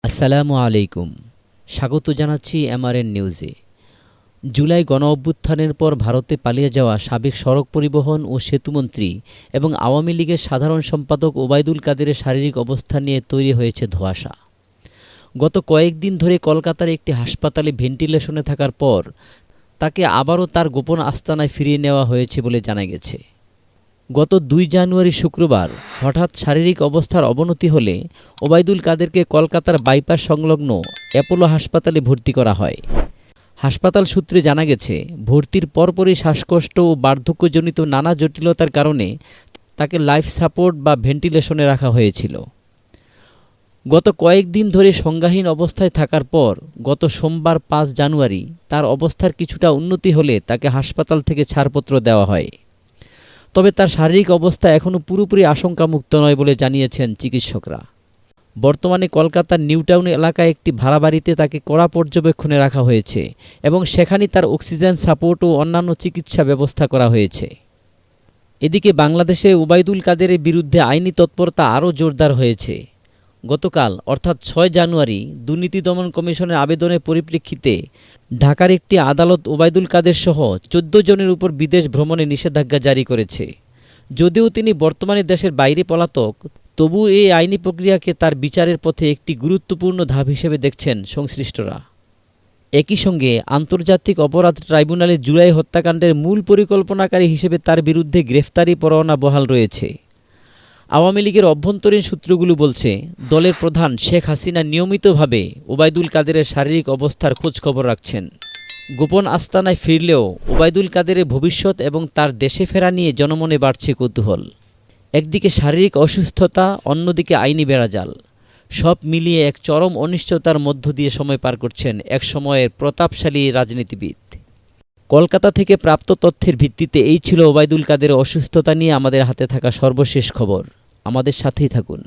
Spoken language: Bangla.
আসসালামু আলাইকুম। স্বাগত জানাচ্ছি এমআরএন নিউজে। জুলাই গণঅভ্যুত্থানের পর ভারতে পালিয়ে যাওয়া সাবেক সড়ক পরিবহন ও সেতুমন্ত্রী এবং আওয়ামী লীগের সাধারণ সম্পাদক ওবায়দুল কাদেরের শারীরিক অবস্থা নিয়ে তৈরি হয়েছে ধোঁয়াশা। গত কয়েকদিন ধরে কলকাতার একটি হাসপাতালে ভেন্টিলেশনে থাকার পর তাকে আবারও তার গোপন আস্তানায় ফিরিয়ে নেওয়া হয়েছে বলে জানা গেছে। গত ২ জানুয়ারি শুক্রবার হঠাৎ শারীরিক অবস্থার অবনতি হলে ওবায়দুল কাদেরকে কলকাতার বাইপাস সংলগ্ন অ্যাপোলো হাসপাতালে ভর্তি করা হয়। হাসপাতাল সূত্রে জানা গেছে, ভর্তির পরপরই শ্বাসকষ্ট ও বার্ধক্যজনিত নানা জটিলতার কারণে তাকে লাইফ সাপোর্ট বা ভেন্টিলেশনে রাখা হয়েছিল। গত কয়েকদিন ধরে সংজ্ঞাহীন অবস্থায় থাকার পর গত সোমবার ৫ জানুয়ারি তার অবস্থার কিছুটা উন্নতি হলে তাকে হাসপাতাল থেকে ছাড়পত্র দেওয়া হয়। তবে তার শারীরিক অবস্থা এখনও পুরোপুরি আশঙ্কামুক্ত নয় বলে জানিয়েছেন চিকিৎসকরা। বর্তমানে কলকাতার নিউটাউন এলাকায় একটি ভাড়া বাড়িতে তাকে কড়া পর্যবেক্ষণে রাখা হয়েছে এবং সেখানে তার অক্সিজেন সাপোর্ট ও অন্যান্য চিকিৎসা ব্যবস্থা করা হয়েছে। এদিকে বাংলাদেশে ওবায়দুল কাদেরের বিরুদ্ধে আইনি তৎপরতা আরও জোরদার হয়েছে। গতকাল অর্থাৎ ৬ জানুয়ারি দুর্নীতি দমন কমিশনের আবেদনের পরিপ্রেক্ষিতে ঢাকার একটি আদালত ওবায়দুল কাদের সহ ১৪ জনের উপর বিদেশ ভ্রমণে নিষেধাজ্ঞা জারি করেছে। যদিও তিনি বর্তমানে দেশের বাইরে পলাতক, তবু এই আইনি প্রক্রিয়াকে তার বিচারের পথে একটি গুরুত্বপূর্ণ ধাপ হিসেবে দেখছেন সংশ্লিষ্টরা। একই সঙ্গে আন্তর্জাতিক অপরাধ ট্রাইব্যুনালে জুলাই হত্যাকাণ্ডের মূল পরিকল্পনাকারী হিসেবে তার বিরুদ্ধে গ্রেফতারি পরোয়ানা বহাল রয়েছে। আওয়ামী লীগের অভ্যন্তরীণ সূত্রগুলো বলছে, দলের প্রধান শেখ হাসিনা নিয়মিতভাবে ওবায়দুল কাদেরের শারীরিক অবস্থার খোঁজখবর রাখছেন। গোপন আস্তানায় ফিরলেও ওবায়দুল কাদেরের ভবিষ্যৎ এবং তার দেশে ফেরা নিয়ে জনমনে বাড়ছে কৌতূহল। একদিকে শারীরিক অসুস্থতা, অন্যদিকে আইনি বেড়াজাল, সব মিলিয়ে এক চরম অনিশ্চয়তার মধ্য দিয়ে সময় পার করছেন এক সময়ের প্রতাপশালী রাজনীতিবিদ। কলকাতা থেকে প্রাপ্ত তথ্যের ভিত্তিতে এই ছিল ওবায়দুল কাদেরের অসুস্থতা নিয়ে আমাদের হাতে থাকা সর্বশেষ খবর। আমাদের সাথেই থাকুন।